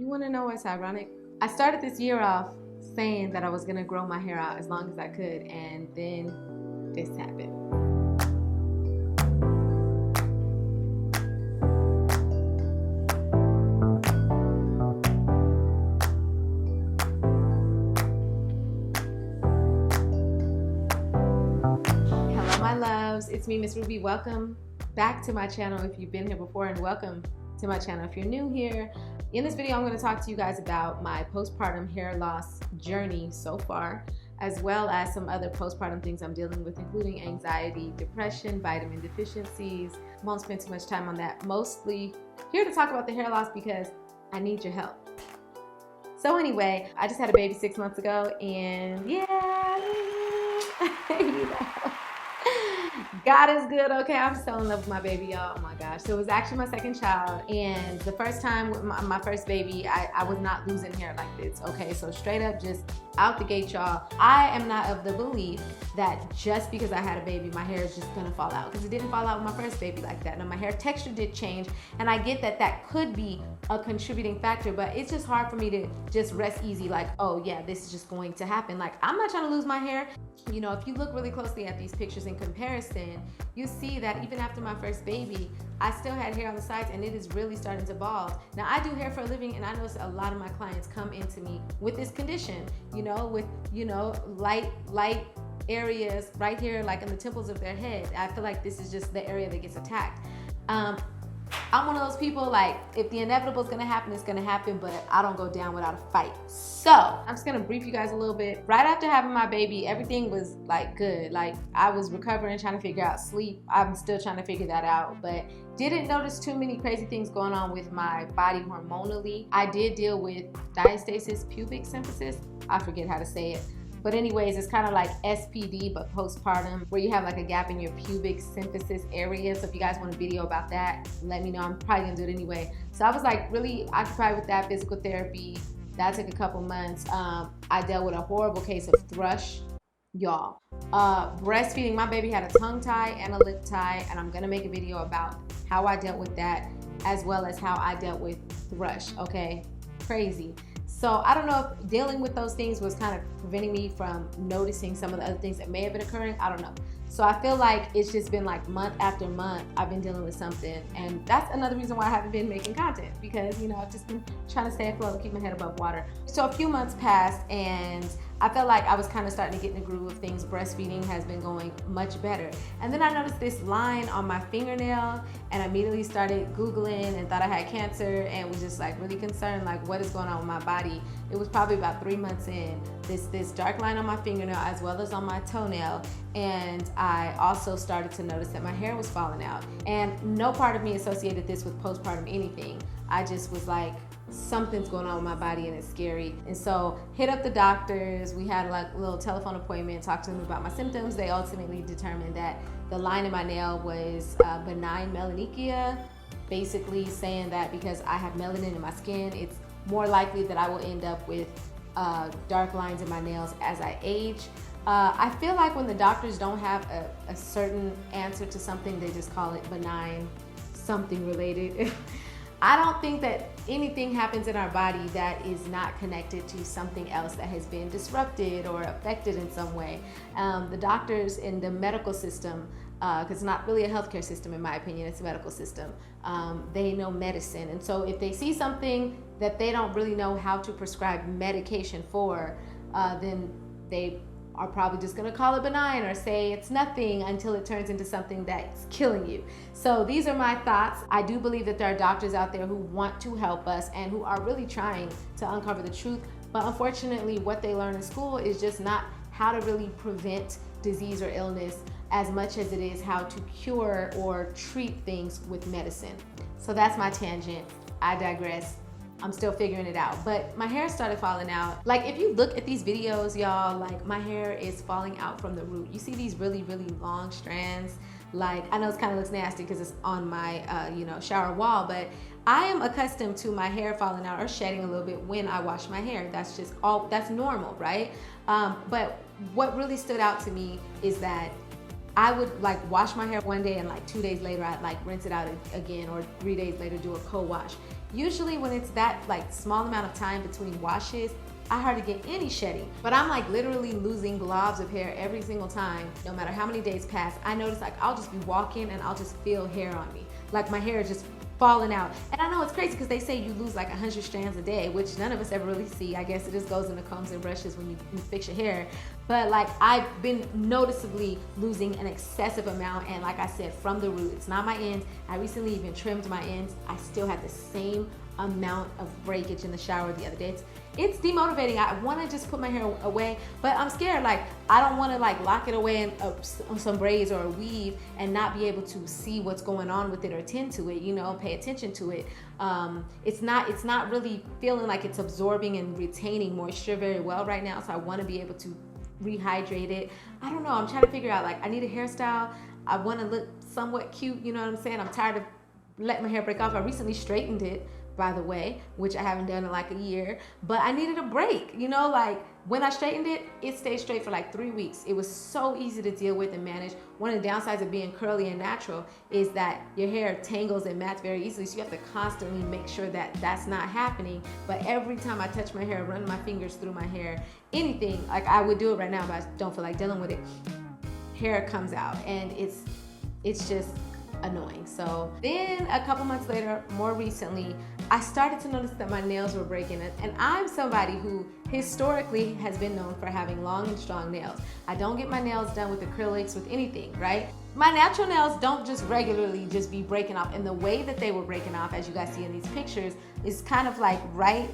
You want to know what's ironic? I started this year off saying that I was going to grow my hair out as long as I could, and then this happened. Hello, my loves. It's me, Miss Ruby. Welcome back to my channel if you've been here before, and welcome to my channel if you're new here. In this video, I'm going to talk to you guys about my postpartum hair loss journey so far, as well as some other postpartum things I'm dealing with, including anxiety, depression, vitamin deficiencies. Won't spend too much time on that. Mostly here to talk about the hair loss because I need your help. So anyway, I just had a baby 6 months ago, and yeah, you know. God is good, okay? I'm still in love with my baby, y'all. Oh my gosh. So it was actually my second child, and the first time with my first baby, I was not losing hair like this, okay? So straight up, just out the gate, y'all. I am not of the belief that just because I had a baby, my hair is just gonna fall out, because it didn't fall out with my first baby like that. Now, my hair texture did change, and I get that that could be a contributing factor, but it's just hard for me to just rest easy like, oh yeah, this is just going to happen. Like, I'm not trying to lose my hair. You know, if you look really closely at these pictures in comparison, you see that even after my first baby, I still had hair on the sides, and it is really starting to bald. Now, I do hair for a living, and I notice a lot of my clients come into me with this condition, you know, with, you know, light areas right here, like in the temples of their head. I feel like this is just the area that gets attacked. I'm one of those people, like, if the inevitable is gonna happen, it's gonna happen, but I don't go down without a fight. So I'm just gonna brief you guys a little bit. Right after having my baby, everything was like good. Like, I was recovering, trying to figure out sleep. I'm still trying to figure that out, but didn't notice too many crazy things going on with my body hormonally. I did deal with diastasis pubic symphysis. I forget how to say it. But anyways, it's kind of like SPD, but postpartum, where you have like a gap in your pubic symphysis area. So if you guys want a video about that, let me know. I'm probably gonna do it anyway. So I was like really occupied with that, physical therapy. That took a couple months. I dealt with a horrible case of thrush, y'all. Breastfeeding, my baby had a tongue tie and a lip tie, and I'm gonna make a video about how I dealt with that, as well as how I dealt with thrush, okay? Crazy. So I don't know if dealing with those things was kind of preventing me from noticing some of the other things that may have been occurring. I don't know. So I feel like it's just been like month after month I've been dealing with something, and that's another reason why I haven't been making content, because, you know, I've just been trying to stay afloat, keep my head above water. So a few months passed, and I felt like I was kind of starting to get in the groove of things. Breastfeeding has been going much better. And then I noticed this line on my fingernail, and I immediately started Googling and thought I had cancer, and was just like really concerned, like, what is going on with my body. It was probably about 3 months in, this dark line on my fingernail as well as on my toenail, and I also started to notice that my hair was falling out. And no part of me associated this with postpartum anything. I just was like, something's going on with my body and it's scary. And so hit up the doctors. We had like a little telephone appointment, talked to them about my symptoms. They ultimately determined that the line in my nail was benign melanechia, basically saying that because I have melanin in my skin, it's more likely that I will end up with dark lines in my nails as I age. I feel like when the doctors don't have a certain answer to something, they just call it benign, something related. I don't think that anything happens in our body that is not connected to something else that has been disrupted or affected in some way. The doctors in the medical system, because it's not really a healthcare system in my opinion, it's a medical system, they know medicine. And so if they see something that they don't really know how to prescribe medication for, then they are probably just gonna call it benign or say it's nothing until it turns into something that's killing you. So these are my thoughts. I do believe that there are doctors out there who want to help us and who are really trying to uncover the truth, but unfortunately what they learn in school is just not how to really prevent disease or illness as much as it is how to cure or treat things with medicine. So that's my tangent. I digress. I'm still figuring it out, but my hair started falling out. Like, if you look at these videos, y'all, like, my hair is falling out from the root. You see these really, really long strands. Like, I know it kind of looks nasty because it's on my, you know, shower wall, but I am accustomed to my hair falling out or shedding a little bit when I wash my hair. That's just all, that's normal, right? But what really stood out to me is that I would like wash my hair one day and like 2 days later I'd like rinse it out again, or 3 days later do a co-wash. Usually when it's that like small amount of time between washes, I hardly get any shedding, but I'm like literally losing globs of hair every single time. No matter how many days pass, I notice like I'll just be walking and I'll just feel hair on me. Like my hair is just falling out. And I know it's crazy because they say you lose like 100 strands a day, which none of us ever really see. I guess it just goes into combs and brushes when you fix your hair. But like I've been noticeably losing an excessive amount, and like I said, from the root. It's not my ends. I recently even trimmed my ends. I still had the same amount of breakage in the shower the other day. It's demotivating. I want to just put my hair away, but I'm scared. Like I don't want to like lock it away in some braids or a weave and not be able to see what's going on with it or tend to it, you know, pay attention to it. It's not really feeling like it's absorbing and retaining moisture very well right now. So I want to be able to rehydrate it. I don't know. I'm trying to figure out, like, I need a hairstyle. I want to look somewhat cute. You know what I'm saying? I'm tired of letting my hair break off. I recently straightened it, by the way, which I haven't done in like a year, but I needed a break. You know, like when I straightened it, it stayed straight for like 3 weeks. It was so easy to deal with and manage. One of the downsides of being curly and natural is that your hair tangles and mats very easily, so you have to constantly make sure that that's not happening. But every time I touch my hair, run my fingers through my hair, anything, like I would do it right now, but I don't feel like dealing with it, hair comes out, and it's just annoying. So then a couple months later, more recently, I started to notice that my nails were breaking, and I'm somebody who historically has been known for having long and strong nails. I don't get my nails done with acrylics, with anything, right? My natural nails don't just regularly just be breaking off, and the way that they were breaking off, as you guys see in these pictures, is kind of like right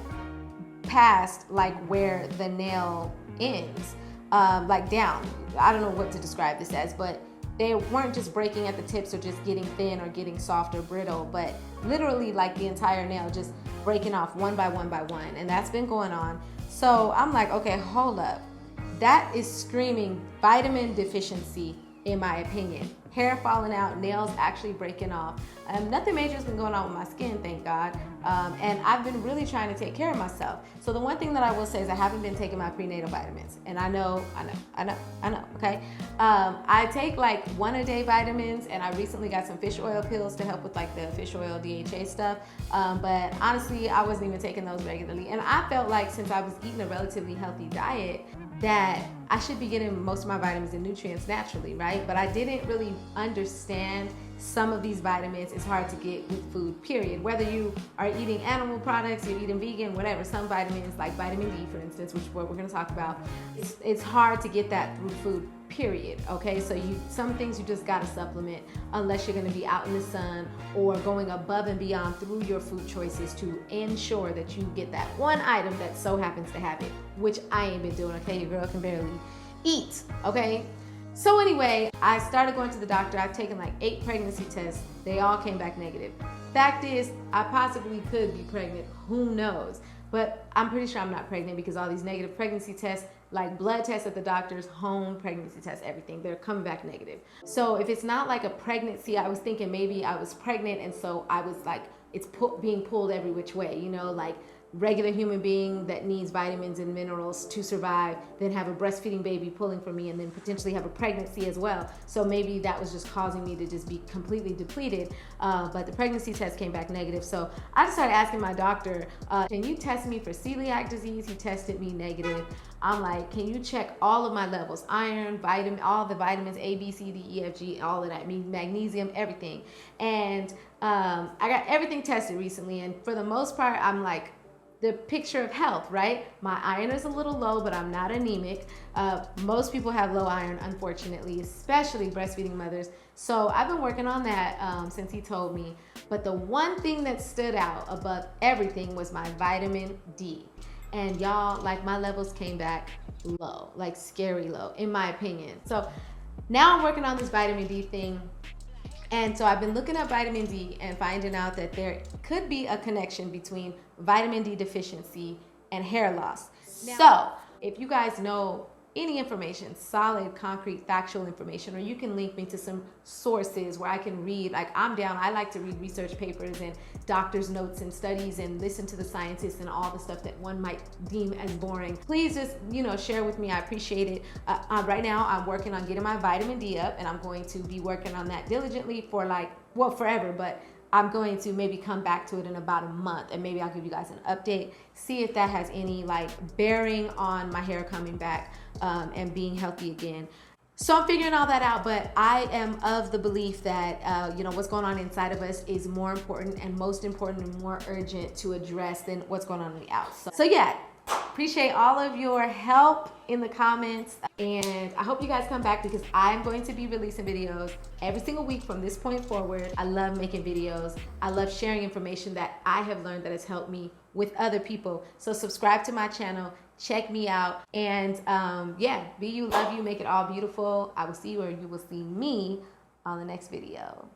past like where the nail ends, like down. I don't know what to describe this as, but they weren't just breaking at the tips or just getting thin or getting soft or brittle, but literally like the entire nail just breaking off one by one by one. And that's been going on. So I'm like, okay, hold up. That is screaming vitamin deficiency, in my opinion. Hair falling out, nails actually breaking off. Nothing major has been going on with my skin, thank God. And I've been really trying to take care of myself. So the one thing that I will say is I haven't been taking my prenatal vitamins. And I know, okay? I take like 1-a-day vitamins, and I recently got some fish oil pills to help with like the fish oil DHA stuff. But honestly, I wasn't even taking those regularly. And I felt like since I was eating a relatively healthy diet, that I should be getting most of my vitamins and nutrients naturally, right? But I didn't really understand some of these vitamins is hard to get with food, period. Whether you are eating animal products, you're eating vegan, whatever, some vitamins, like vitamin D, for instance, which is what we're gonna talk about, it's hard to get that through food, period, okay? So some things you just gotta supplement unless you're gonna be out in the sun or going above and beyond through your food choices to ensure that you get that one item that so happens to have it, which I ain't been doing, okay? Your girl can barely eat, okay? So anyway, I started going to the doctor. I've taken like 8 pregnancy tests. They all came back negative. Fact is, I possibly could be pregnant. Who knows? But I'm pretty sure I'm not pregnant because all these negative pregnancy tests, like blood tests at the doctor's, home pregnancy tests, everything, they're coming back negative. So if it's not like a pregnancy, I was thinking maybe I was pregnant, and so I was like, it's being pulled every which way, you know, like regular human being that needs vitamins and minerals to survive, then have a breastfeeding baby pulling for me, and then potentially have a pregnancy as well. So maybe that was just causing me to just be completely depleted. But the pregnancy test came back negative. So I just started asking my doctor, can you test me for celiac disease? He tested me negative. I'm like, can you check all of my levels? Iron, vitamin, all the vitamins, A, B, C, D, E, F, G, all of that, magnesium, everything. And I got everything tested recently. And for the most part, I'm like, the picture of health, right? My iron is a little low, but I'm not anemic. Most people have low iron, unfortunately, especially breastfeeding mothers. So I've been working on that since he told me. But the one thing that stood out above everything was my vitamin D. And y'all, like, my levels came back low, like scary low, in my opinion. So now I'm working on this vitamin D thing. And so I've been looking up vitamin D and finding out that there could be a connection between vitamin D deficiency and hair loss. So if you guys know any information, solid, concrete, factual information, or you can link me to some sources where I can read, like I'm down, I like to read research papers and doctor's notes and studies and listen to the scientists and all the stuff that one might deem as boring. Please just, share with me. I appreciate it. Right now I'm working on getting my vitamin D up, and I'm going to be working on that diligently for forever, but I'm going to maybe come back to it in about a month, and maybe I'll give you guys an update, see if that has any like bearing on my hair coming back and being healthy again. So I'm figuring all that out, but I am of the belief that you know, what's going on inside of us is more important and most important and more urgent to address than what's going on the outside. So yeah, appreciate all of your help in the comments, and I hope you guys come back because I'm going to be releasing videos every single week from this point forward. I love making videos. I love sharing information that I have learned that has helped me with other people. So subscribe to my channel, check me out, and yeah, be you, love you, make it all beautiful. I will see you, or you will see me on the next video.